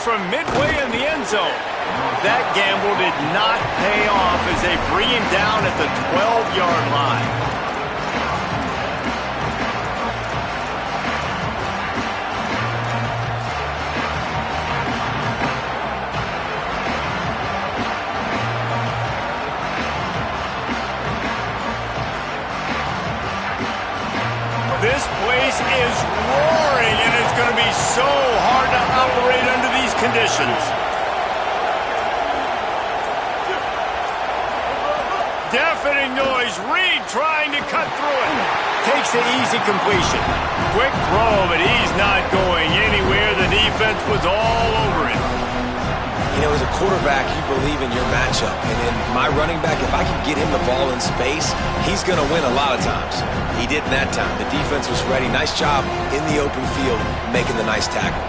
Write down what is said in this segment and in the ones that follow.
from midway in the end zone. That gamble did not pay off as they bring him down at the 12-yard line. This place is roaring, and it's going to be so hard to operate under these conditions. Deafening noise. Reed trying to cut through it. Takes the easy completion. Quick throw, but he's not going anywhere. The defense was all over it. You know, as a quarterback, you believe in your matchup. And in my running back, if I can get him the ball in space, he's going to win a lot of times. He didn't that time. The defense was ready. Nice job in the open field making the nice tackle.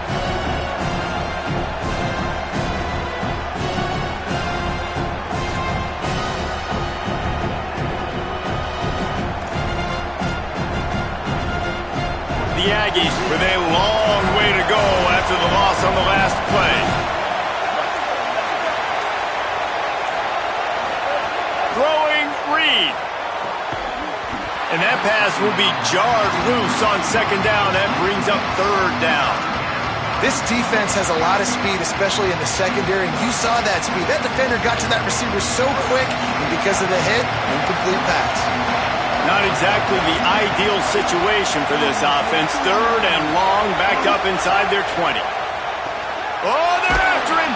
The Aggies with a long way to go after the loss on the last play. Throwing Reed. And that pass will be jarred loose on second down. That brings up third down. This defense has a lot of speed, especially in the secondary, and you saw that speed. That defender got to that receiver so quick, and because of the hit, incomplete pass. Not exactly the ideal situation for this offense. Third and long, backed up inside their 20. Oh, they're after him.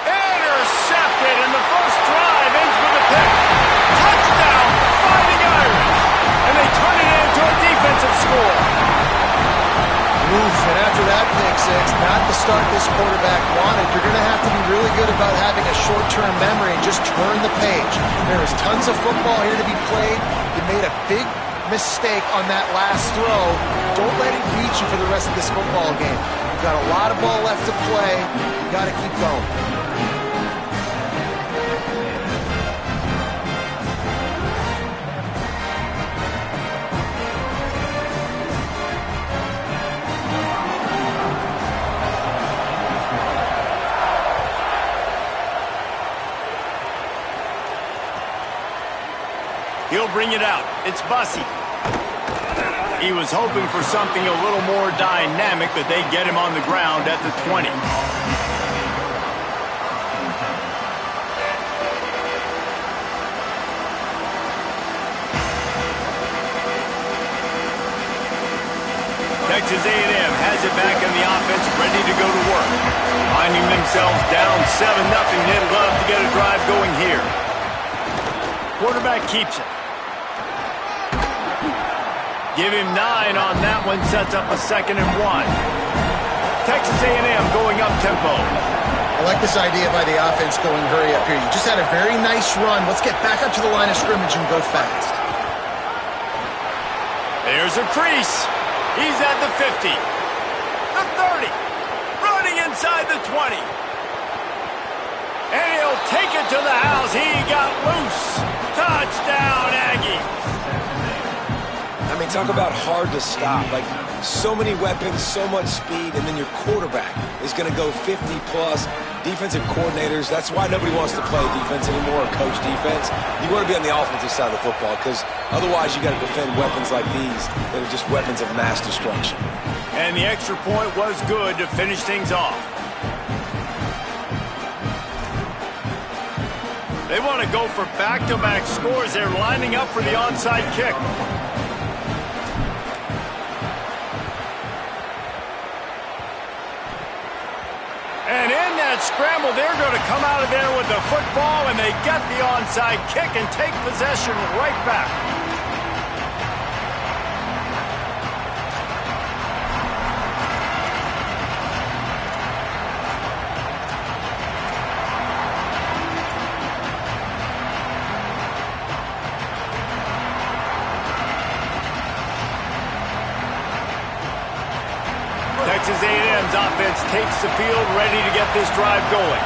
Intercepted, and the first drive ends with a pick. Touchdown, Fighting Irish. And they turn it into a defensive score. Oof, and after that pick six, not the start this quarterback wanted. You're going to have to be really good about having a short-term memory and just turn the page. There is tons of football here to be played. You made a big mistake on that last throw. Don't let it beat you for the rest of this football game. You've got a lot of ball left to play. You got to keep going. He'll bring it out. It's Bussey. He was hoping for something a little more dynamic, but they get him on the ground at the 20. Texas A&M has it back in the offense, ready to go to work. Finding themselves down 7-0, they'd love to get a drive going here. Quarterback keeps it. Give him 9 on that one, sets up a 2nd and 1. Texas A&M going up tempo. I like this idea by the offense going hurry up here. You just had a very nice run. Let's get back up to the line of scrimmage and go fast. There's a crease. He's at the 50. The 30. Running inside the 20. And he'll take it to the house. He got loose. Touchdown, Aggies. I mean, talk about hard to stop. Like, so many weapons, so much speed, and then your quarterback is going to go 50-plus. Defensive coordinators, that's why nobody wants to play defense anymore or coach defense. You want to be on the offensive side of the football because otherwise you got to defend weapons like these that are just weapons of mass destruction. And the extra point was good to finish things off. They want to go for back-to-back scores. They're lining up for the onside kick. And in that scramble, they're going to come out of there with the football, and they get the onside kick and take possession right back. Texas A&M's offense takes the field, ready to get this drive going.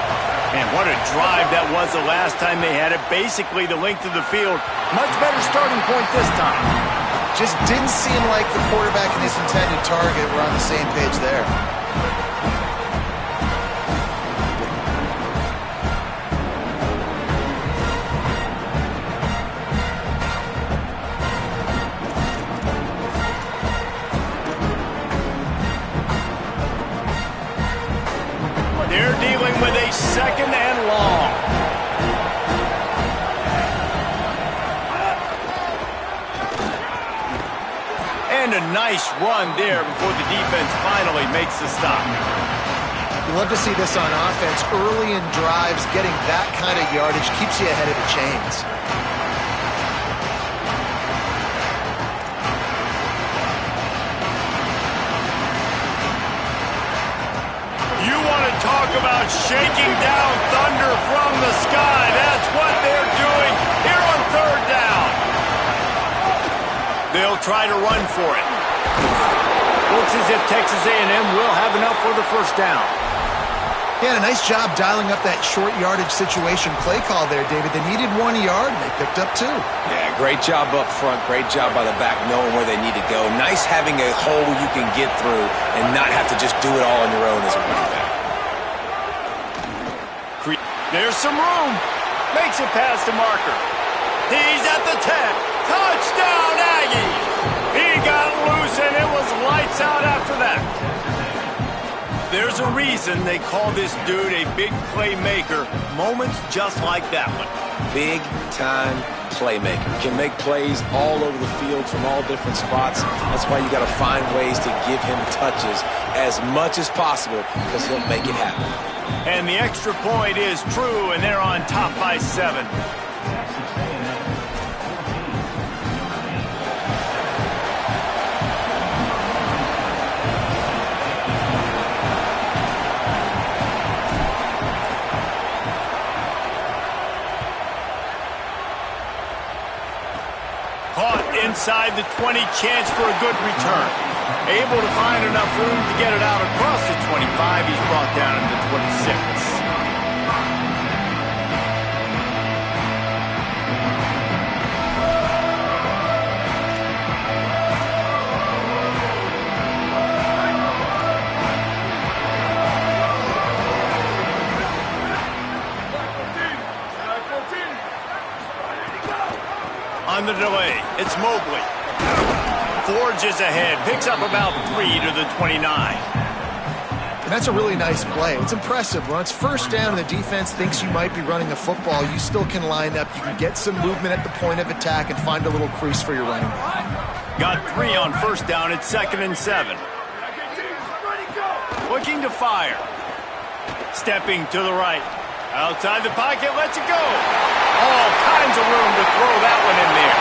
And what a drive that was the last time they had it. Basically the length of the field. Much better starting point this time. Just didn't seem like the quarterback and his intended target were on the same page there. second and long. And a nice run there before the defense finally makes the stop. You love to see this on offense. Early in drives, getting that kind of yardage keeps you ahead of the chains. You want to talk about shaking down thunder from the sky. That's what they're doing here on third down. They'll try to run for it. Looks as if Texas A&M will have enough for the first down. Yeah, a nice job dialing up that short yardage situation play call there, David. They needed 1 yard, and they picked up 2. Yeah, great job up front. Great job by the back knowing where they need to go. Nice having a hole you can get through and not have to just do it all on your own as a running back. There's some room. Makes it past the marker. He's at the 10. Touchdown, Aggies! He got loose, and it was lights out after that. There's a reason they call this dude a big playmaker. Moments just like that one. Big-time playmaker. Can make plays all over the field from all different spots. That's why you got to find ways to give him touches as much as possible because he'll make it happen. And the extra point is true, and they're on top by 7. Inside the 20, chance for a good return. Able to find enough room to get it out across the 25. He's brought down into the 26. On the delay, it's Mobley. Forges ahead, picks up about 3 to the 29. And that's a really nice play. It's impressive. When it's first down and the defense thinks you might be running a football, you still can line up. You can get some movement at the point of attack and find a little crease for your running back. Got 3 on first down. It's 2nd and 7. Looking to fire. Stepping to the right. Outside the pocket, lets it go. All kinds of room to throw that one in there.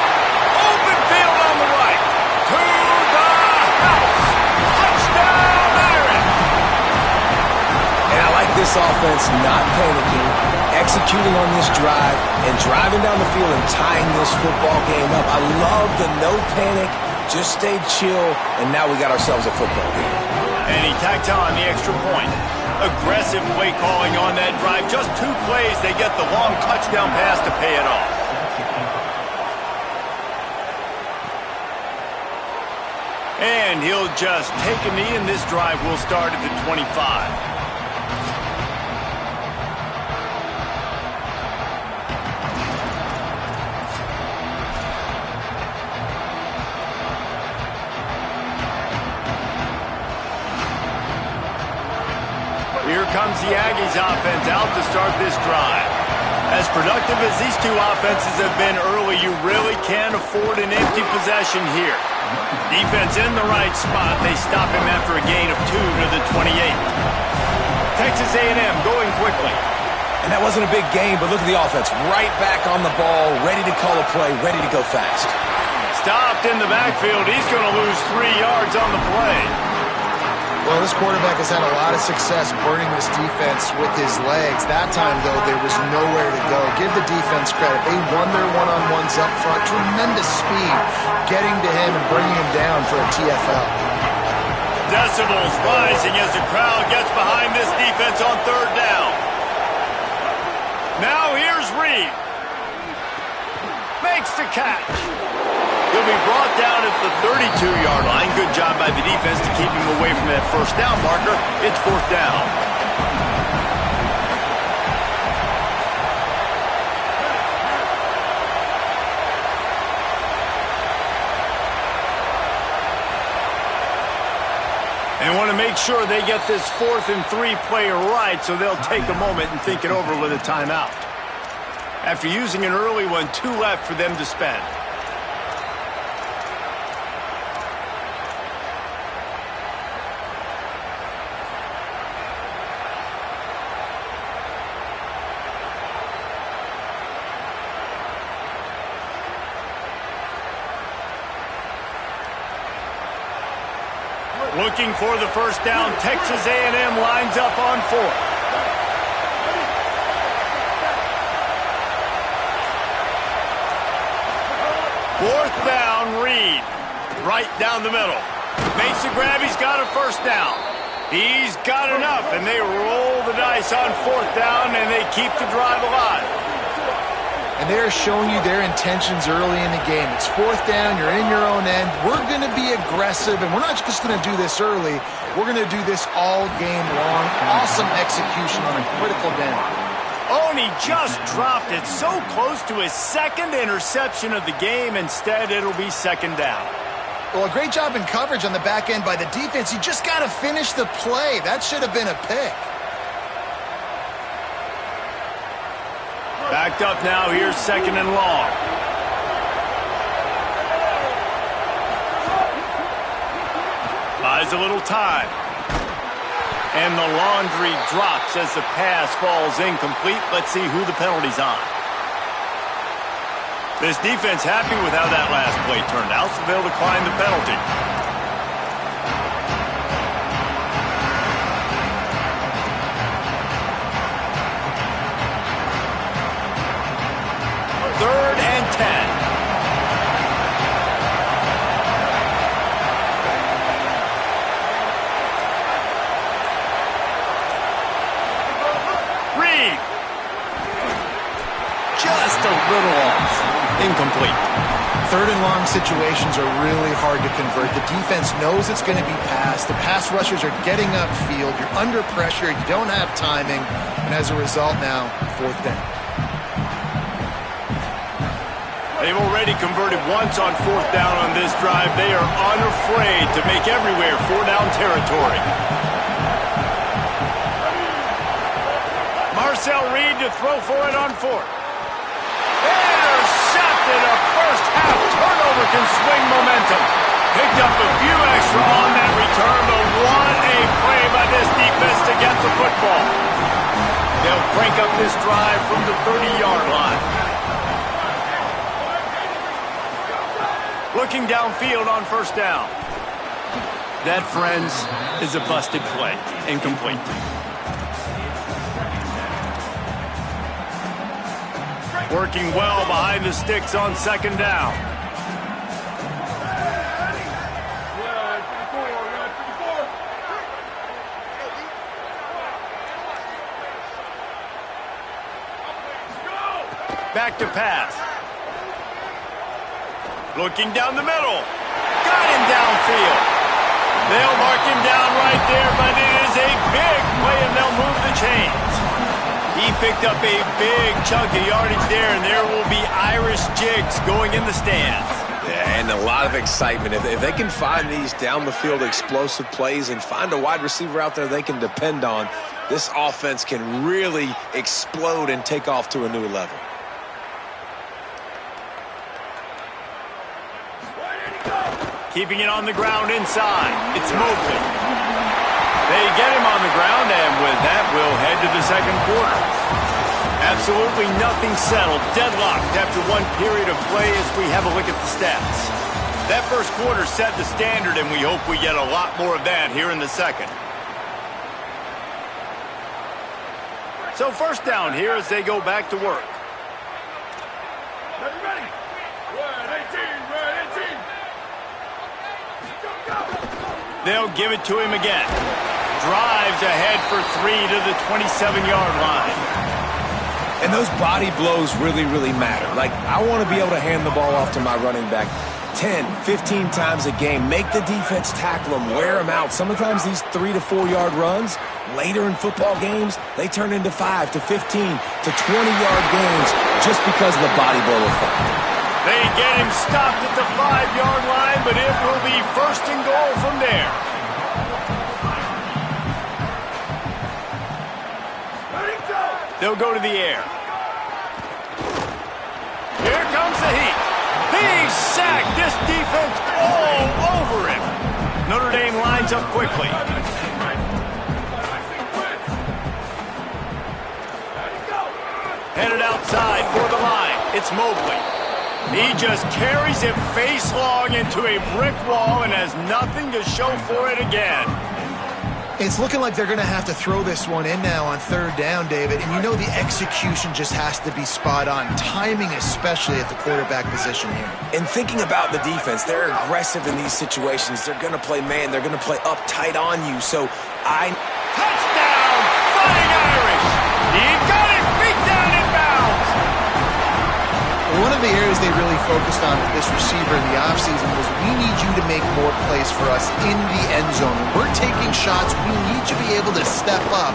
Open field on the right. To the house. Touchdown, Iron. And I like this offense not panicking, executing on this drive, and driving down the field and tying this football game up. I love the no panic, just stay chill, and now we got ourselves a football game. And he tacked on the extra point. Aggressive play calling on that drive. Just 2 plays, they get the long touchdown pass to pay it off. And he'll just take a knee, and this drive will start at the 25. Here comes the Aggies offense out to start this drive. As productive as these 2 offenses have been early, you really can't afford an empty possession here. Defense in the right spot. They stop him after a gain of 2 to the 28. Texas A&M going quickly. And that wasn't a big gain, but look at the offense. Right back on the ball, ready to call a play, ready to go fast. Stopped in the backfield. He's going to lose 3 yards on the play. Well, this quarterback has had a lot of success burning this defense with his legs. That time, though, there was nowhere to go. Give the defense credit. They won their one-on-ones up front. Tremendous speed getting to him and bringing him down for a TFL. Decibels rising as the crowd gets behind this defense on third down. Now here's Reed. Makes the catch. He'll be brought down at the 32-yard line. Good job by the defense to keep him away from that first down marker. It's 4th down. And want to make sure they get this 4th and 3 play right, so they'll take a moment and think it over with a timeout. After using an early one, 2 left for them to spend. Looking for the first down, Texas A&M lines up on 4th. Fourth down, Reed. Right down the middle. Makes the grab, he's got a first down. He's got enough, and they roll the dice on 4th down, and they keep the drive alive. And they're showing you their intentions early in the game. It's 4th down, you're in your own end. We're going to be aggressive, and we're not just going to do this early. We're going to do this all game long. Awesome execution on a critical down. Oh, and he just dropped it so close to his 2nd interception of the game. Instead, it'll be 2nd down. Well, a great job in coverage on the back end by the defense. You just got to finish the play. That should have been a pick. Backed up now, here's 2nd and long. Buys a little time. And the laundry drops as the pass falls incomplete. Let's see who the penalty's on. This defense happy with how that last play turned out, so they'll decline the penalty. Third and 10. Reed. Just a little off. Incomplete. 3rd and long situations are really hard to convert. The defense knows it's going to be passed. The pass rushers are getting upfield. You're under pressure. You don't have timing. And as a result now, 4th down. They've already converted once on 4th down on this drive. They are unafraid to make everywhere 4-down territory. Marcel Reed to throw for it on 4th. Intercepted. A first-half turnover can swing momentum. Picked up a few extra on that return, but what a play by this defense to get the football. They'll crank up this drive from the 30-yard line. Looking downfield on 1st down. That, friends, is a busted play. Incomplete. Working well behind the sticks on 2nd down. Back to pass. Looking down the middle. Got him downfield. They'll mark him down right there, but it is a big play, and they'll move the chains. He picked up a big chunk of yardage there, and there will be Irish jigs going in the stands. Yeah, and a lot of excitement. If they can find these down-the-field explosive plays and find a wide receiver out there they can depend on, this offense can really explode and take off to a new level. Keeping it on the ground inside. It's Mobley. They get him on the ground, and with that, we'll head to the 2nd quarter. Absolutely nothing settled. Deadlocked after one period of play as we have a look at the stats. That first quarter set the standard, and we hope we get a lot more of that here in the 2nd. So 1st down here as they go back to work. Ready? We're 18, we're 18. They'll give it to him again. Drives ahead for 3 to the 27-yard line. And those body blows really, really matter. Like, I want to be able to hand the ball off to my running back 10, 15 times a game. Make the defense tackle them, wear them out. Sometimes these 3 to 4 yard runs, later in football games, they turn into 5 to 15 to 20-yard games just because of the body blow effect. They get him stopped at the 5-yard line, but it will be 1st and goal from there. They'll go to the air. Here comes the heat. Big sack. This defense all over him. Notre Dame lines up quickly. Headed outside for the line. It's Mobley. He just carries it face long into a brick wall and has nothing to show for it again. It's looking like they're going to have to throw this one in now on third down, David. And you know the execution just has to be spot on. Timing especially at the quarterback position here. And thinking about the defense, they're aggressive in these situations. They're going to play man. They're going to play uptight on you. So Touchdown! Fighting Irish! He got it! Beat down in bounds! One of the areas they really focused on with this receiver in the offseason was we need you to make more plays for us in the end zone. When we're taking shots, we need you to be able to step up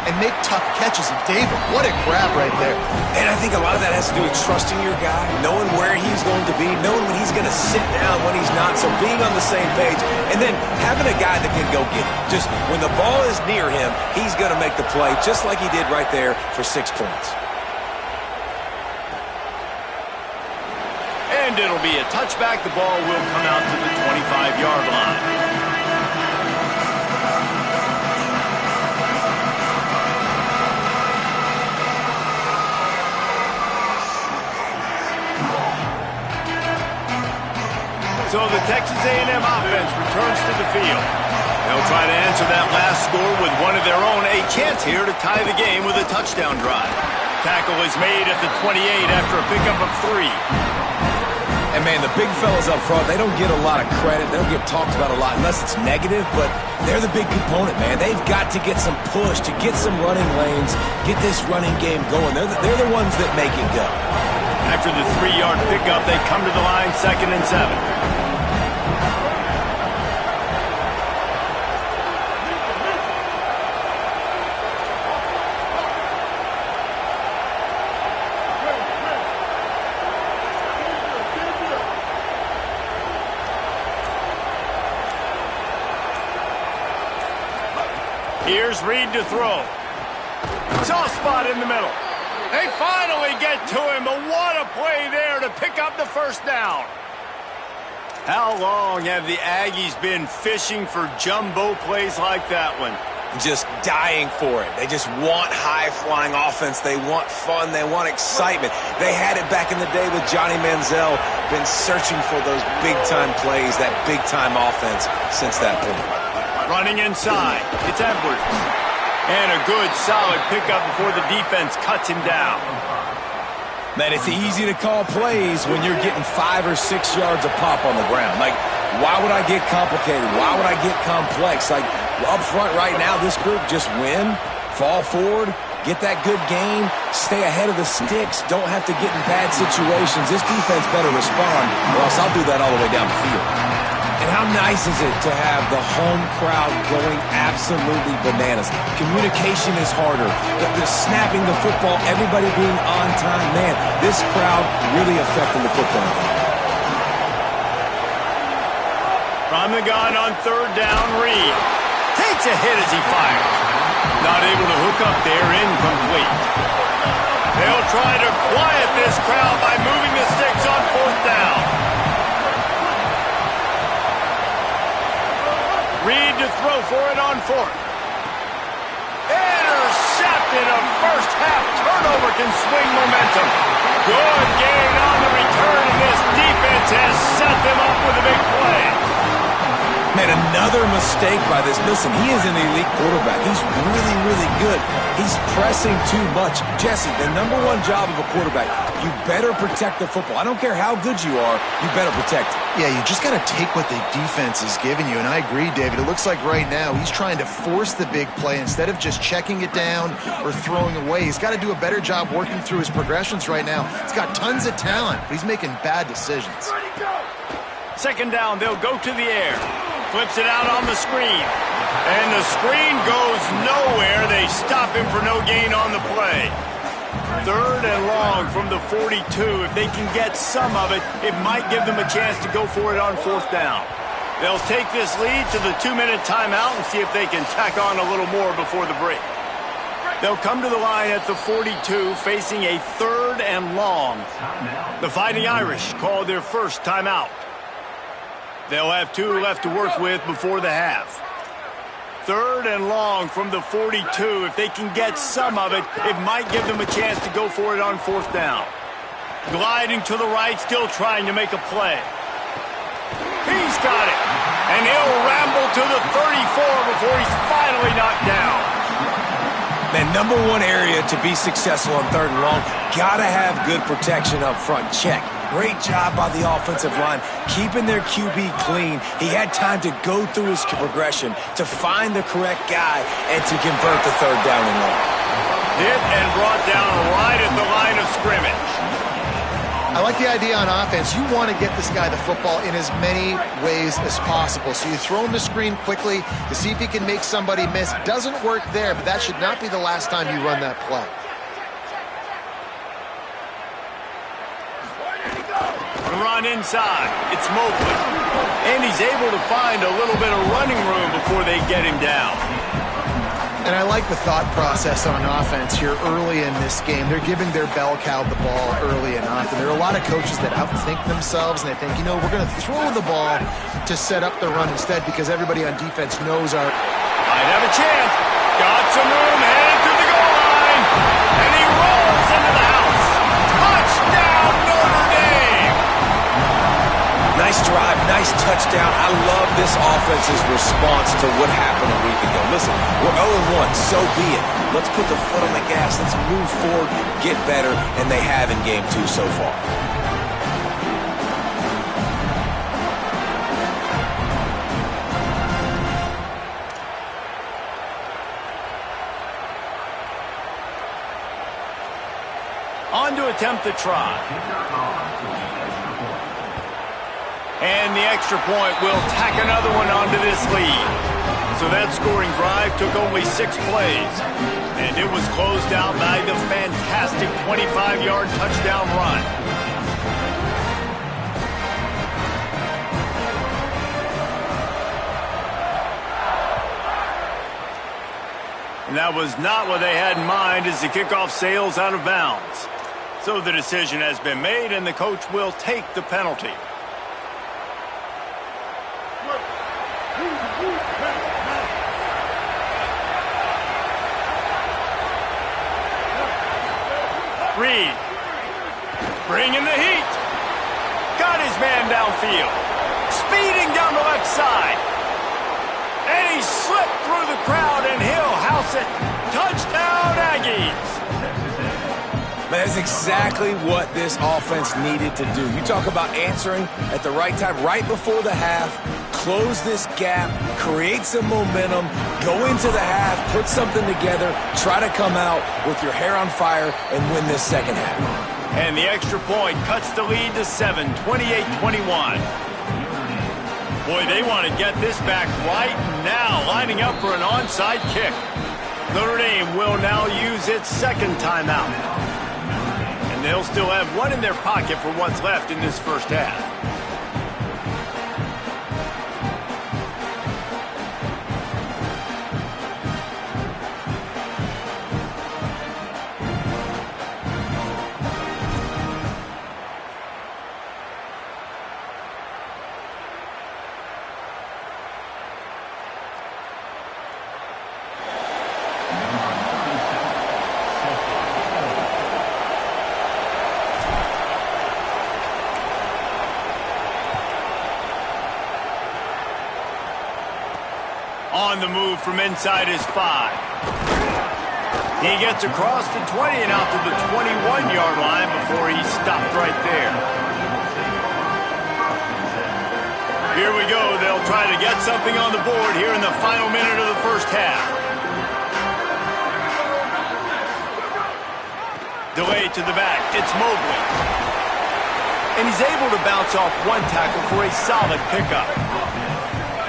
and make tough catches. And David, what a grab right there. And I think a lot of that has to do with trusting your guy, knowing where he's going to be, knowing when he's going to sit down, when he's not, so being on the same page, and then having a guy that can go get it. Just when the ball is near him, he's going to make the play, just like he did right there for 6 points. And it'll be a touchback. The ball will come out to the 25-yard line. So the Texas A&M offense returns to the field. They'll try to answer that last score with one of their own. A chance here to tie the game with a touchdown drive. Tackle is made at the 28 after a pickup of 3. And, man, the big fellas up front, they don't get a lot of credit. They don't get talked about a lot unless it's negative, but they're the big component, man. They've got to get some push, to get some running lanes, get this running game going. They're the ones that make it go. After the 3-yard pickup, they come to the line, 2nd and 7. Here's Reed to throw. Soft spot in the middle. They finally get to him, but what a play there to pick up the first down. How long have the Aggies been fishing for jumbo plays like that one? Just dying for it. They just want high-flying offense. They want fun. They want excitement. They had it back in the day with Johnny Manziel. Been searching for those big-time plays, that big-time offense since that point. Running inside. It's Edwards. And a good, solid pickup before the defense cuts him down. Man, it's easy to call plays when you're getting 5 or 6 yards of pop on the ground. Like, why would I get complicated? Why would I get complex? Like, up front right now, this group just win, fall forward, get that good gain, stay ahead of the sticks, don't have to get in bad situations. This defense better respond, or else I'll do that all the way down the field. And how nice is it to have the home crowd going absolutely bananas? Communication is harder. The snapping the football, everybody being on time. Man, this crowd really affecting the football game. From the gun on 3rd down, Reed takes a hit as he fires. Not able to hook up there, incomplete. They'll try to quiet this crowd by moving the sticks on 4th down. Reed to throw for it on 4th. Intercepted. A first-half turnover can swing momentum. Good gain on the return, and this defense has set them up with a big play. Man, another mistake by this. Listen, he is an elite quarterback. He's really, really good. He's pressing too much. Jesse, the #1 job of a quarterback, you better protect the football. I don't care how good you are, you better protect it. Yeah, you just got to take what the defense is giving you. And I agree, David. It looks like right now he's trying to force the big play instead of just checking it down or throwing away. He's got to do a better job working through his progressions right now. He's got tons of talent, but he's making bad decisions. 2nd down, they'll go to the air. Flips it out on the screen. And the screen goes nowhere. They stop him for no gain on the play. 3rd and long from the 42. If they can get some of it, it might give them a chance to go for it on 4th down. They'll take this lead to the 2-minute timeout and see if they can tack on a little more before the break. They'll come to the line at the 42, facing a 3rd and long. The Fighting Irish call their first timeout. They'll have 2 left to work with before the half. 3rd and long from the 42. If they can get some of it, it might give them a chance to go for it on 4th down. Gliding to the right, still trying to make a play. He's got it. And he'll ramble to the 34 before he's finally knocked down. Man, number one area to be successful on 3rd and long, gotta have good protection up front. Check. Great job by the offensive line, keeping their QB clean. He had time to go through his progression to find the correct guy and to convert the 3rd down and long. Hit and brought down right at the line of scrimmage. I like the idea on offense. You want to get this guy the football in as many ways as possible. So you throw him the screen quickly to see if he can make somebody miss. Doesn't work there, but that should not be the last time you run that play. The run inside. It's Mobley. And he's able to find a little bit of running room before they get him down. And I like the thought process on offense here early in this game. They're giving their bell cow the ball early and often. There are a lot of coaches that outthink themselves, and they think, we're going to throw the ball to set up the run instead because everybody on defense knows our... Might have a chance. Got some room, headed to the goal line. And he rolls into the house. Touchdown, Notre Dame! Nice drive, nice touchdown. I love this offense's response to what happened a week ago. Listen, we're 0-1, so be it. Let's put the foot on the gas. Let's move forward, get better, and they have in game 2 so far. On to attempt the try. And the extra point will tack another one onto this lead. So that scoring drive took only 6 plays. And it was closed out by the fantastic 25-yard touchdown run. And that was not what they had in mind as the kickoff sails out of bounds. So the decision has been made, and the coach will take the penalty. Reed, bringing the heat. Got his man downfield. Speeding down the left side. And he slipped through the crowd, and he'll house it. Touchdown, Aggies. That's exactly what this offense needed to do. You talk about answering at the right time, right before the half, close this gap, create some momentum, go into the half, put something together, try to come out with your hair on fire and win this second half. And the extra point cuts the lead to 7, 28-21. Boy, they want to get this back right now, lining up for an onside kick. Notre Dame will now use its second timeout. And they'll still have one in their pocket for what's left in this first half. On the move from inside his 5. He gets across the 20 and out to the 21-yard line before he stopped right there. Here we go. They'll try to get something on the board here in the final minute of the first half. Delayed to the back. It's Mobley. And he's able to bounce off one tackle for a solid pickup.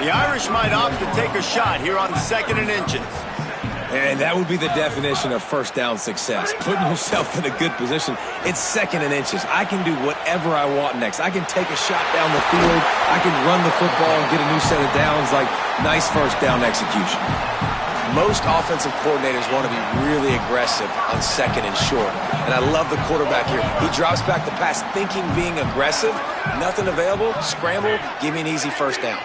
The Irish might opt to take a shot here on 2nd and inches. And that would be the definition of first down success. Putting yourself in a good position. It's 2nd and inches. I can do whatever I want next. I can take a shot down the field. I can run the football and get a new set of downs. Like, nice first down execution. Most offensive coordinators want to be really aggressive on second and short. And I love the quarterback here. He drops back the pass thinking being aggressive. Nothing available. Scramble. Give me an easy first down.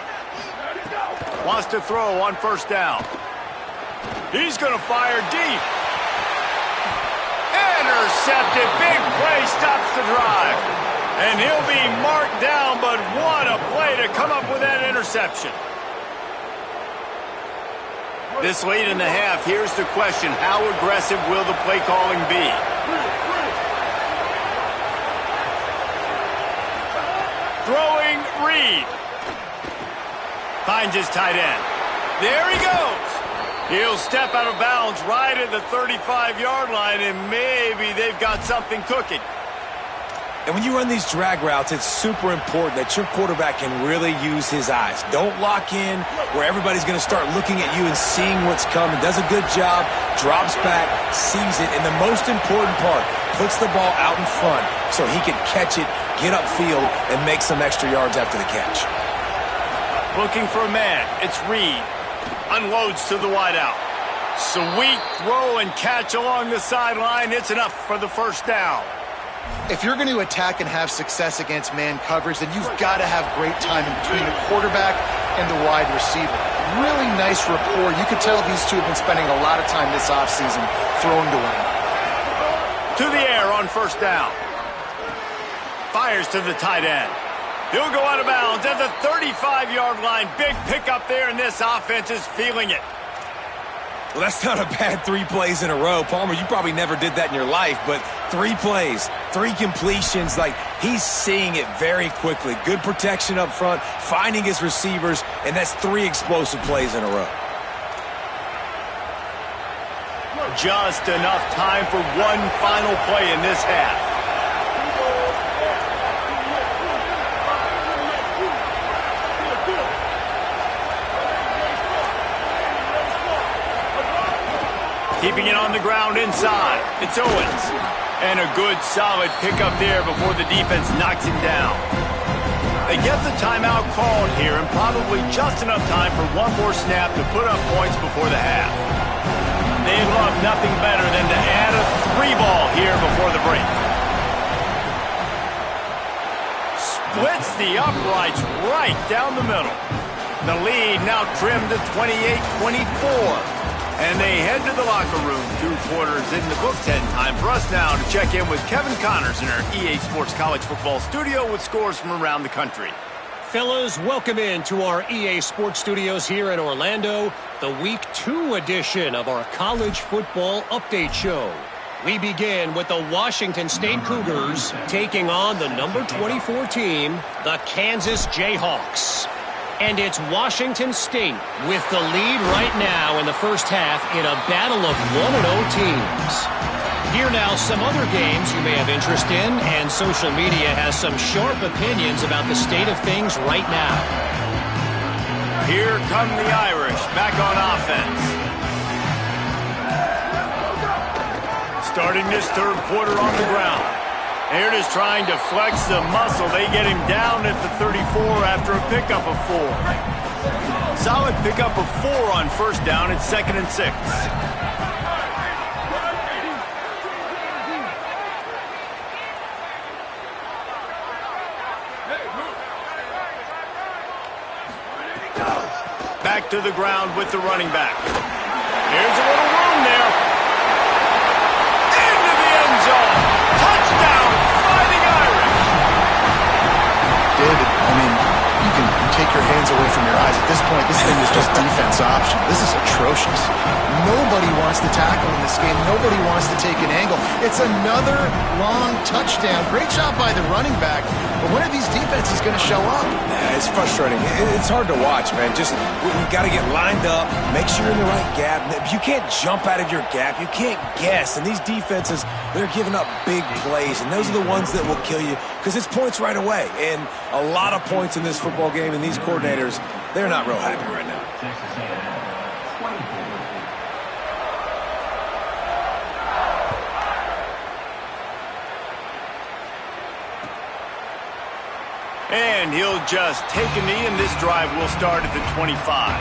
Wants to throw on first down. He's going to fire deep. Intercepted. Big play stops the drive. And he'll be marked down, but what a play to come up with that interception. This late in the half, here's the question. How aggressive will the play calling be? Throwing Reed. Finds his tight end. There he goes. He'll step out of bounds right at the 35-yard line, and maybe they've got something cooking. And when you run these drag routes, it's super important that your quarterback can really use his eyes. Don't lock in where everybody's going to start looking at you and seeing what's coming. Does a good job, drops back, sees it, and the most important part, puts the ball out in front so he can catch it, get upfield, and make some extra yards after the catch. Looking for a man. It's Reed. Unloads to the wideout. Sweet throw and catch along the sideline. It's enough for the first down. If you're going to attack and have success against man coverage, then you've got to have great timing between the quarterback and the wide receiver. Really nice rapport. You could tell these two have been spending a lot of time this offseason throwing to win. To the air on first down. Fires to the tight end. He'll go out of bounds at the 35-yard line. Big pickup there, and this offense is feeling it. Well, that's not a bad 3 plays in a row. Palmer, you probably never did that in your life, but 3 plays, 3 completions, like he's seeing it very quickly. Good protection up front, finding his receivers, and that's 3 explosive plays in a row. Just enough time for one final play in this half. Keeping it on the ground inside. It's Owens. And a good, solid pickup there before the defense knocks him down. They get the timeout called here, and probably just enough time for one more snap to put up points before the half. They'd love nothing better than to add a 3-ball here before the break. Splits the uprights right down the middle. The lead now trimmed to 28-24. And they head to the locker room. 2 quarters in the books, and time for us now to check in with Kevin Connors in our EA Sports College Football studio with scores from around the country. Fellas, welcome in to our EA Sports Studios here in Orlando, the Week 2 edition of our College Football Update Show. We begin with the Washington State Cougars taking on the number 24 team, the Kansas Jayhawks. And it's Washington State with the lead right now in the first half in a battle of 1-0 teams. Here now some other games you may have interest in, and social media has some sharp opinions about the state of things right now. Here come the Irish back on offense. Starting this third quarter on the ground. They're just trying to flex the muscle. They get him down at the 34 after a pickup of 4. Solid pickup of 4 on first down. It's 2nd and 6. Back to the ground with the running back. Here's a little room there. Into the end zone. Touchdown, Fighting Irish. David, I mean, you can take your hands away from your eyes. At this point, this thing is just defense option. This is atrocious. Nobody wants to tackle in this game. Nobody wants to take an angle. It's another long touchdown. Great job by the running back. But when are these defenses going to show up? Yeah, it's frustrating. It's hard to watch, man. Just, we've got to get lined up, make sure you're in the right gap. You can't jump out of your gap. You can't guess. And these defenses, they're giving up big plays. And those are the ones that will kill you because it's points right away. And a lot of points in this football game, and these coordinators, they're not real happy right now. And he'll just take a knee, and this drive will start at the 25.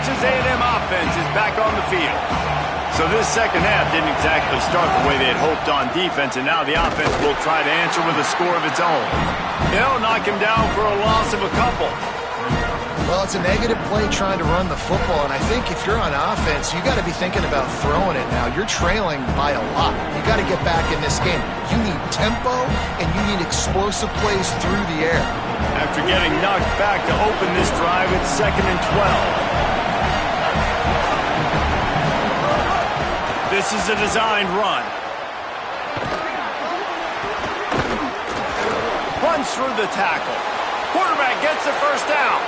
Texas A&M offense is back on the field. So this second half didn't exactly start the way they had hoped on defense, and now the offense will try to answer with a score of its own. They'll knock him down for a loss of a couple. Well, it's a negative play trying to run the football, and I think if you're on offense, you got to be thinking about throwing it now. You're trailing by a lot. You got to get back in this game. You need tempo, and you need explosive plays through the air. After getting knocked back to open this drive, it's 2nd and 12. This is a designed run. Runs through the tackle. Quarterback gets the first down.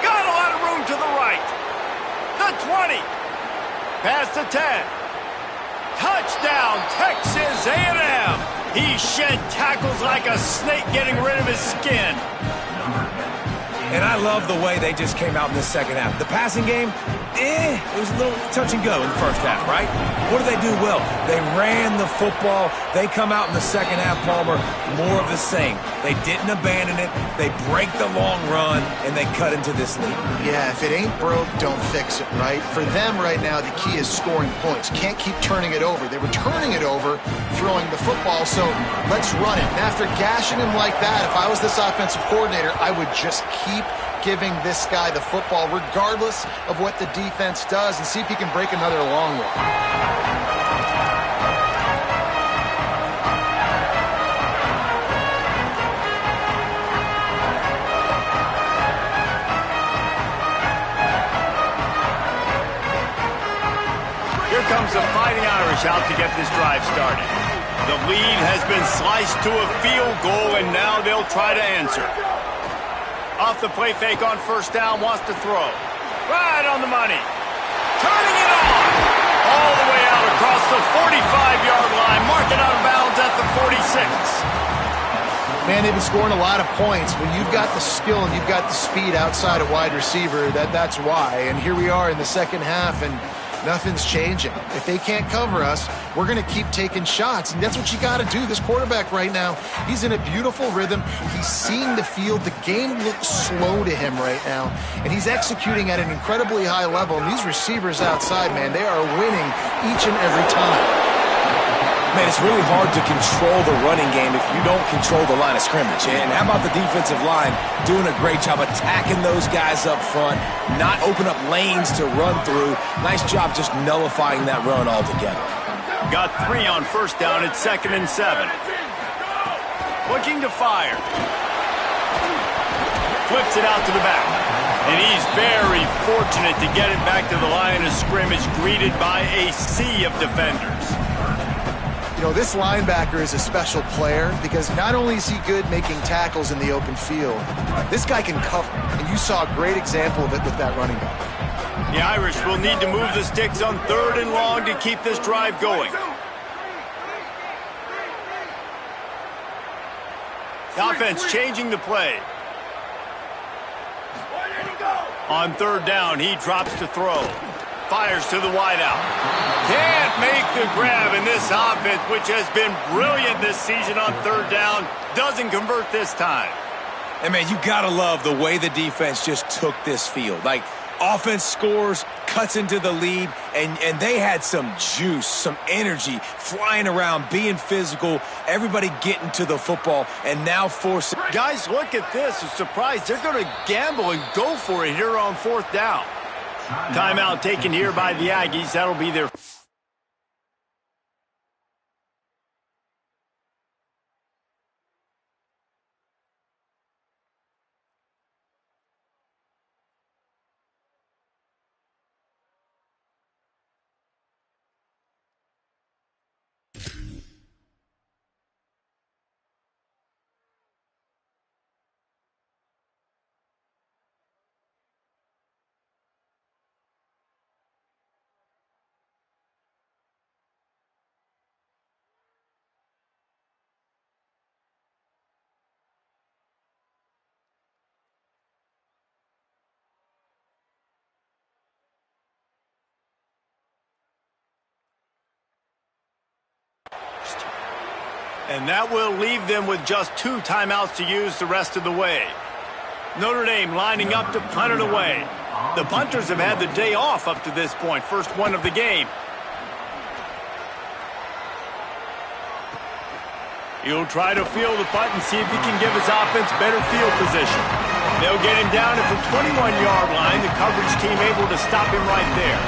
Got a lot of room to the right. The 20. Past the 10. Touchdown, Texas A&M. He shed tackles like a snake getting rid of his skin. And I love the way they just came out in the second half. The passing game, it was a little touch and go in the first half, right? What did they do well? They ran the football. They come out in the second half, Palmer, more of the same. They didn't abandon it. They break the long run, and they cut into this lead. Yeah, if it ain't broke, don't fix it, right? For them right now, the key is scoring points. Can't keep turning it over. They were turning it over, throwing the football, so let's run it. And after gashing him like that, if I was this offensive coordinator, I would just keep giving this guy the football, regardless of what the defense does, and see if he can break another long one. Here comes the Fighting Irish out to get this drive started. The lead has been sliced to a field goal, and now they'll try to answer. Off the play fake on first down, wants to throw. Right on the money. Turning it on. All the way out across the 45-yard line. Marking out of bounds at the 46. Man, they've been scoring a lot of points. When you've got the skill and you've got the speed outside of wide receiver, that's why. And here we are in the second half, and nothing's changing. If they can't cover us, we're going to keep taking shots, and that's what you got to do. This quarterback right now, he's in a beautiful rhythm. He's seeing the field. The game looks slow to him right now, and he's executing at an incredibly high level. And these receivers outside, man, they are winning each and every time. Man, it's really hard to control the running game if you don't control the line of scrimmage. And how about the defensive line doing a great job attacking those guys up front, not open up lanes to run through. Nice job just nullifying that run altogether. Got 3 on first down at 2nd and 7. Looking to fire. Flips it out to the back. And he's very fortunate to get it back to the line of scrimmage, greeted by a sea of defenders. You know, this linebacker is a special player because not only is he good making tackles in the open field, this guy can cover. And you saw a great example of it with that running back. The Irish will need to move the sticks on 3rd and long to keep this drive going. The offense changing the play. On 3rd down, he drops to throw. Fires to the wideout. Can't make the grab, and this offense, which has been brilliant this season on 3rd down, doesn't convert this time. And, man, you got to love the way the defense just took this field. Like, offense scores, cuts into the lead, and they had some juice, some energy, flying around, being physical, everybody getting to the football, and now forcing. Guys, look at this. A surprise. They're going to gamble and go for it here on 4th down. Timeout taken here by the Aggies. That'll be their... And that will leave them with just 2 timeouts to use the rest of the way. Notre Dame lining up to punt it away. The punters have had the day off up to this point. First one of the game. He'll try to field the punt and see if he can give his offense better field position. They'll get him down at the 21-yard line. The coverage team able to stop him right there.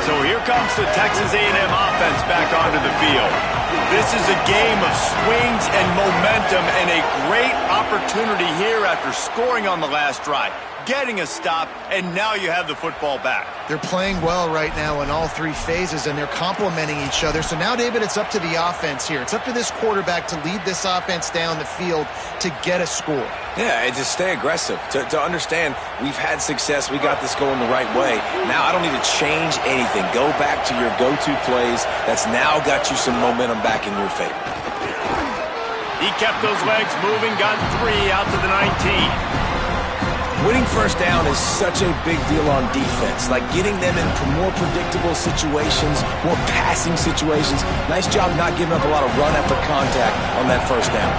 So here comes the Texas A&M offense back onto the field. This is a game of swings and momentum and a great opportunity here after scoring on the last drive, getting a stop, and now you have the football back. They're playing well right now in all three phases, and they're complementing each other. So now, David, it's up to the offense here. It's up to this quarterback to lead this offense down the field to get a score. Yeah, and just stay aggressive. To understand we've had success, we got this going the right way. Now I don't need to change anything. Go back to your go-to plays. That's now got you some momentum back in your favor. He kept those legs moving, got 3 out to the 19. Winning first down is such a big deal on defense, like getting them in more predictable situations, more passing situations. Nice job not giving up a lot of run after contact on that first down.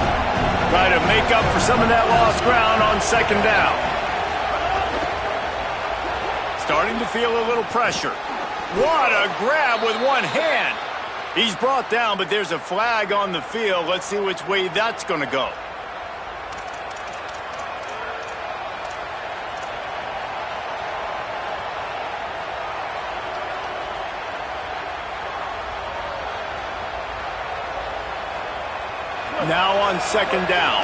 Try to make up for some of that lost ground on second down. Starting to feel a little pressure. What a grab with one hand. He's brought down, but there's a flag on the field. Let's see which way that's going to go. Now on second down.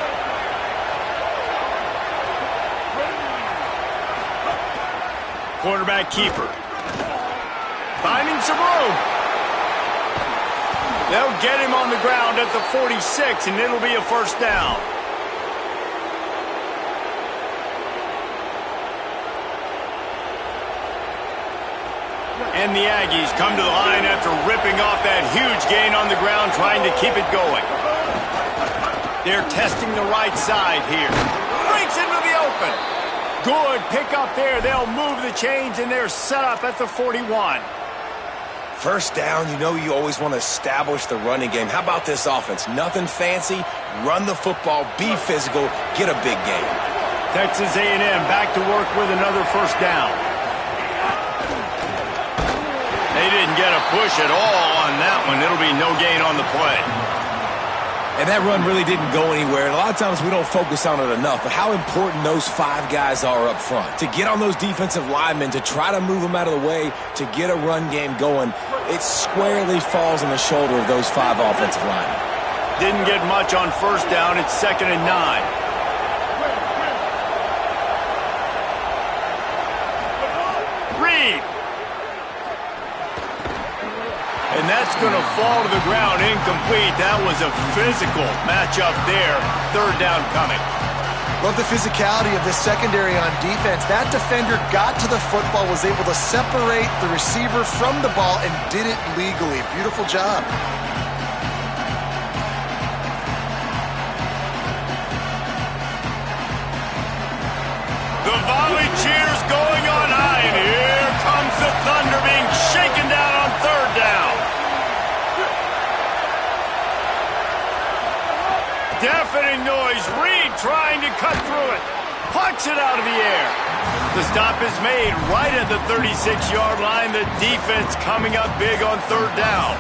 Quarterback keeper. Finding some room. They'll get him on the ground at the 46, and it'll be a first down. And the Aggies come to the line after ripping off that huge gain on the ground, trying to keep it going. They're testing the right side here. Breaks into the open. Good pick up there. They'll move the chains, and they're set up at the 41. First down, you know you always want to establish the running game. How about this offense? Nothing fancy. Run the football, be physical, get a big gain. Texas A&M back to work with another first down. They didn't get a push at all on that one. It'll be no gain on the play. And that run really didn't go anywhere. And a lot of times we don't focus on it enough, but how important those 5 guys are up front. To get on those defensive linemen, to try to move them out of the way, to get a run game going, it squarely falls on the shoulder of those 5 offensive linemen. Didn't get much on first down. It's 2nd and 9. Reed. And that's going to fall to the ground incomplete. That was a physical matchup there. Third down coming. Love the physicality of this secondary on defense. That defender got to the football, was able to separate the receiver from the ball, and did it legally. Beautiful job. The volley cheers going on high, and here comes the Thunder being shaken down on third down. Deafening noise. Reed trying to cut through it. Pucks it out of the air. The stop is made right at the 36-yard line. The defense coming up big on third down.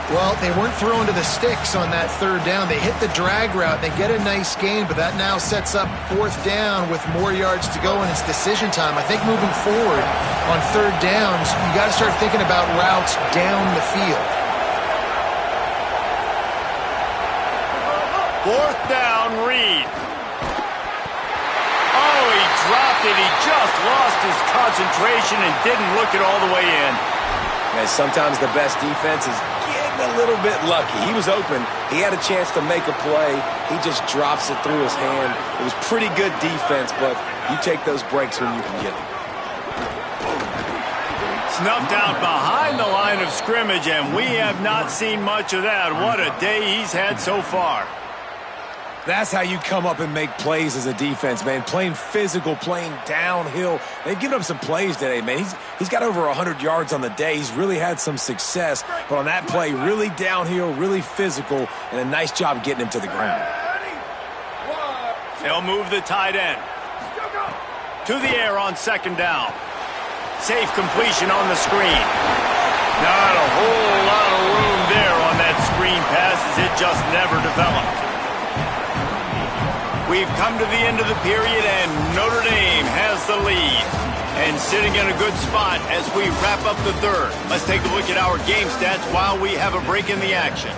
Well, they weren't thrown to the sticks on that third down. They hit the drag route. They get a nice gain, but that now sets up fourth down with more yards to go, and it's decision time. I think moving forward on third downs, you got to start thinking about routes down the field. Fourth down, Reed. Oh, he dropped it. He just lost his concentration and didn't look it all the way in. And sometimes the best defense is getting a little bit lucky. He was open. He had a chance to make a play. He just drops it through his hand. It was pretty good defense, but you take those breaks when you can get them. Snuffed out behind the line of scrimmage, and we have not seen much of that. What a day he's had so far. That's how you come up and make plays as a defense, man. Playing physical, playing downhill. They've given up some plays today, man. He's got over 100 yards on the day. He's really had some success. But on that play, really downhill, really physical, and a nice job getting him to the ground. They'll move the tight end to the air on second down. Safe completion on the screen. Not a whole lot of room there on that screen pass as it just never developed. We've come to the end of the period, and Notre Dame has the lead. And sitting in a good spot as we wrap up the third. Let's take a look at our game stats while we have a break in the action.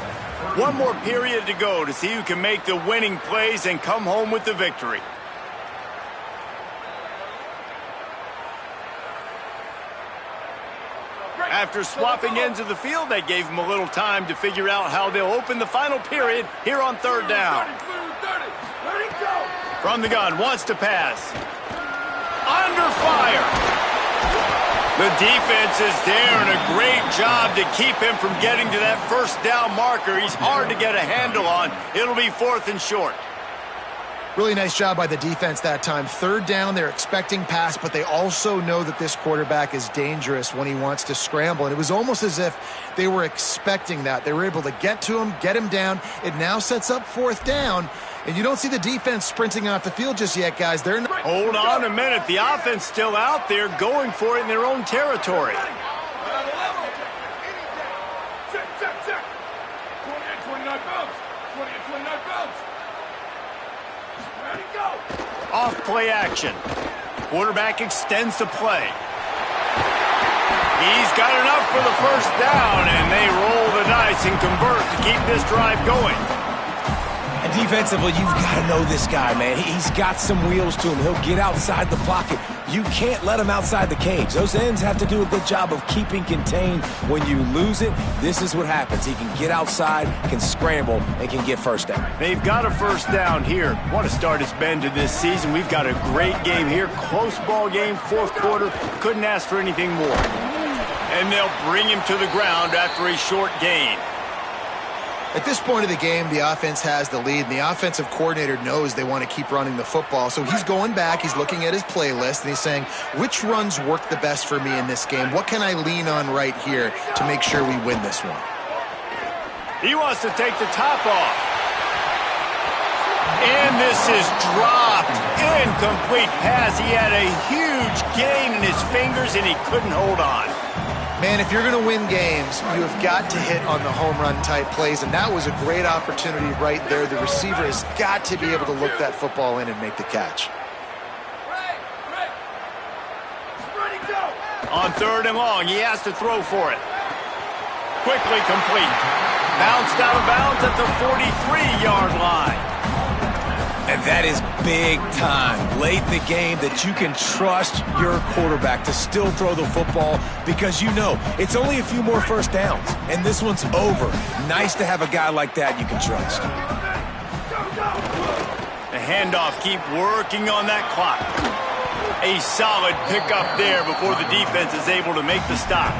One more period to go to see who can make the winning plays and come home with the victory. After swapping ends of the field, they gave them a little time to figure out how they'll open the final period here on third down. From the gun, wants to pass. Under fire. The defense is there, and a great job to keep him from getting to that first down marker. He's hard to get a handle on. It'll be 4th and short. Really nice job by the defense that time. Third down, they're expecting pass, but they also know that this quarterback is dangerous when he wants to scramble. And it was almost as if they were expecting that. They were able to get to him, get him down. It now sets up 4th down. And you don't see the defense sprinting off the field just yet, guys. They're not. Hold on a minute. The offense still out there going for it in their own territory. Check. 28-29 bounce. 28-29 bounce. Ready, go. Off play action. Quarterback extends the play. He's got enough for the first down, and they roll the dice and convert to keep this drive going. And defensively, you've got to know this guy, man. He's got some wheels to him. He'll get outside the pocket. You can't let him outside the cage. Those ends have to do a good job of keeping contained. When you lose it, this is what happens. He can get outside, can scramble, and can get first down. They've got a first down here. What a start it's been to this season. We've got a great game here. Close ball game, 4th quarter. Couldn't ask for anything more. And they'll bring him to the ground after a short gain. At this point of the game, the offense has the lead, and the offensive coordinator knows they want to keep running the football. So he's going back, he's looking at his playlist, and he's saying, which runs work the best for me in this game? What can I lean on right here to make sure we win this one? He wants to take the top off. And this is dropped. Incomplete pass. He had a huge gain in his fingers, and he couldn't hold on. Man, if you're going to win games, you have got to hit on the home run type plays, and that was a great opportunity right there. The receiver has got to be able to look that football in and make the catch. Ready, go. On 3rd and long, he has to throw for it. Quickly complete. Bounced out of bounds at the 43-yard line. And that is big time late in the game that you can trust your quarterback to still throw the football because you know it's only a few more first downs, and this one's over. Nice to have a guy like that you can trust. The handoff, keep working on that clock. A solid pickup there before the defense is able to make the stop.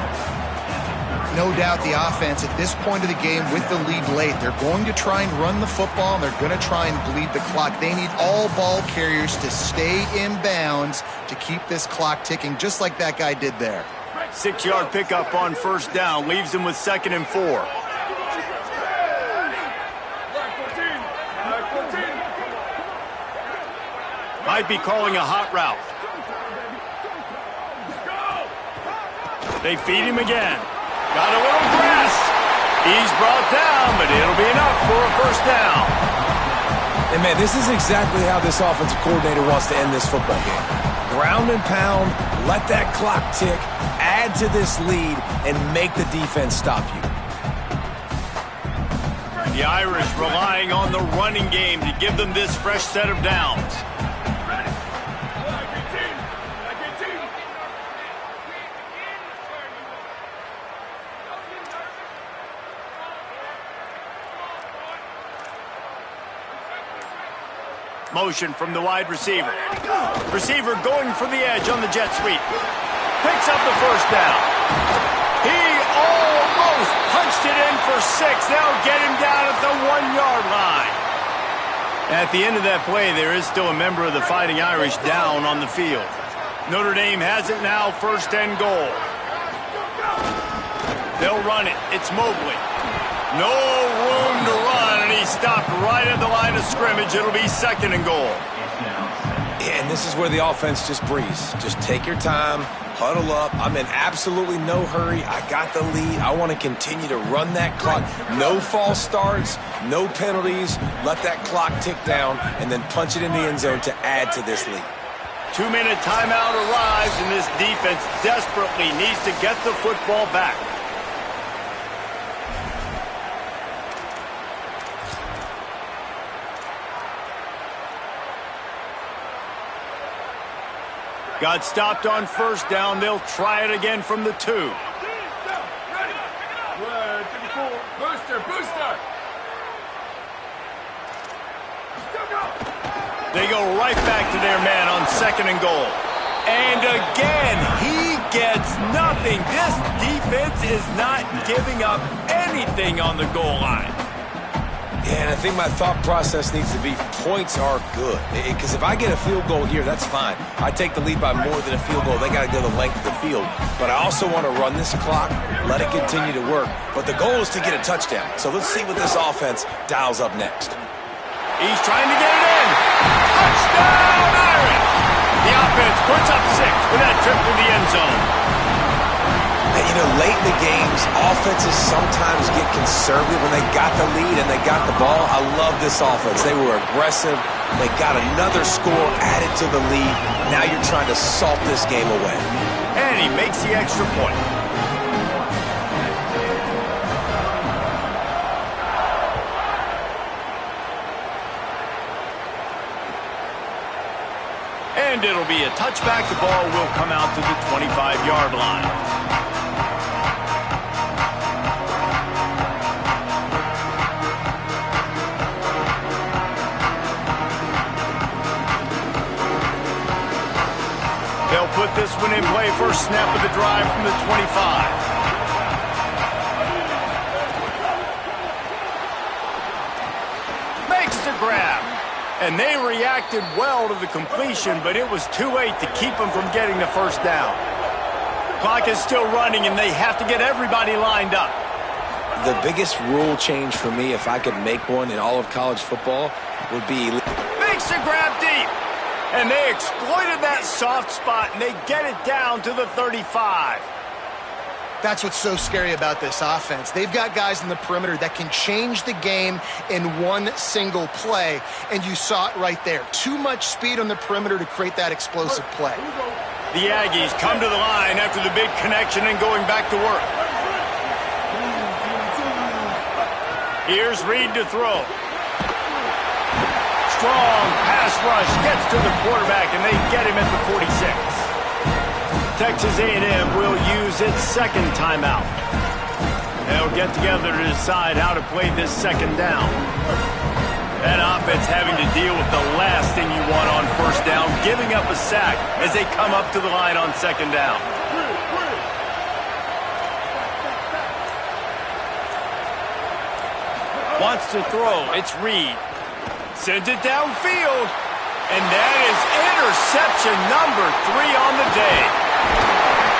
No doubt the offense at this point of the game with the lead late, they're going to try and run the football, and they're going to try and bleed the clock. They need all ball carriers to stay in bounds to keep this clock ticking, just like that guy did there. 6-yard pickup on first down, leaves him with 2nd and 4. Might be calling a hot route. They feed him again. Got a little press. He's brought down, but it'll be enough for a first down. And, man, this is exactly how this offensive coordinator wants to end this football game. Ground and pound, let that clock tick, add to this lead, and make the defense stop you. The Irish relying on the running game to give them this fresh set of downs. Motion from the wide receiver. Receiver going for the edge on the jet sweep. Picks up the first down. He almost punched it in for 6. They'll get him down at the 1-yard line. At the end of that play, there is still a member of the Fighting Irish down on the field. Notre Dame has it now, 1st and goal. They'll run it. It's Mobley. No room to run, and he stopped right at the line of scrimmage. It'll be 2nd and goal. Yeah, and this is where the offense just breathes. Just take your time, huddle up. I'm in absolutely no hurry. I got the lead. I want to continue to run that clock. No false starts, no penalties. Let that clock tick down, and then punch it in the end zone to add to this lead. 2-minute timeout arrives, and this defense desperately needs to get the football back. Got stopped on 1st down. They'll try it again from the 2. Ready. Booster. They go right back to their man on 2nd and goal. And again, he gets nothing. This defense is not giving up anything on the goal line. Yeah, and I think my thought process needs to be points are good. Because if I get a field goal here, that's fine. I take the lead by more than a field goal. They got to go the length of the field. But I also want to run this clock, let it continue to work. But the goal is to get a touchdown. So let's see what this offense dials up next. He's trying to get it in. Touchdown, Irish! The offense puts up 6 with that trip to the end zone. And, you know, late in the games, offenses sometimes get conservative when they got the lead and they got the ball. I love this offense. They were aggressive. They got another score added to the lead. Now you're trying to salt this game away. And he makes the extra point. And it'll be a touchback. The ball will come out to the 25-yard line. They'll put this one in play. First snap of the drive from the 25. Makes the grab. And they reacted well to the completion, but it was too late to keep them from getting the 1st down. Clock is still running, and they have to get everybody lined up. The biggest rule change for me, if I could make one in all of college football, would be... Makes the grab deep. And they exploited that soft spot, and they get it down to the 35. That's what's so scary about this offense. They've got guys in the perimeter that can change the game in one single play, and you saw it right there. Too much speed on the perimeter to create that explosive play. The Aggies come to the line after the big connection and going back to work. Here's Reed to throw. Strong pass rush gets to the quarterback, and they get him at the 46. Texas A&M will use its 2nd timeout. They'll get together to decide how to play this 2nd down. That offense having to deal with the last thing you want on 1st down, giving up a sack as they come up to the line on 2nd down. Wants to throw. It's Reed. Sends it downfield. And that is interception number 3 on the day.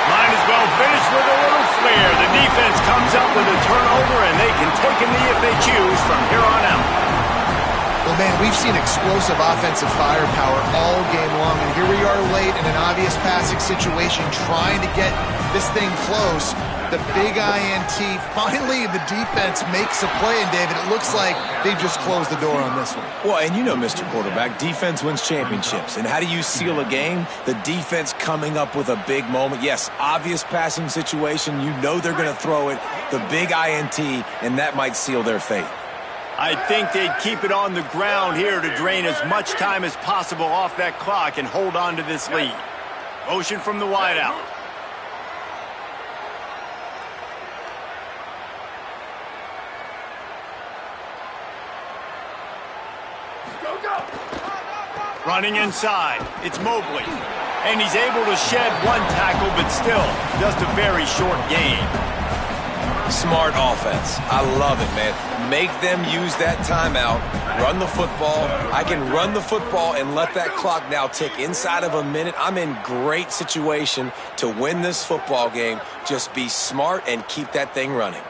Might as well finish with a little flair. The defense comes up with a turnover, and they can take a knee if they choose from here on out. Well, man, we've seen explosive offensive firepower all game long, and here we are late in an obvious passing situation trying to get this thing close. The big INT, finally the defense makes a play, and David, it looks like they've just closed the door on this one. Well, and you know, Mr. Quarterback, defense wins championships. And how do you seal a game? The defense coming up with a big moment. Yes, obvious passing situation. You know they're going to throw it. The big INT, and that might seal their fate. I think they'd keep it on the ground here to drain as much time as possible off that clock and hold on to this lead. Motion from the wideout. Running inside, it's Mobley. And he's able to shed one tackle, but still, just a very short gain. Smart offense. I love it, man. Make them use that timeout, run the football. I can run the football and let that clock now tick inside of a minute. I'm in great situation to win this football game. Just be smart and keep that thing running.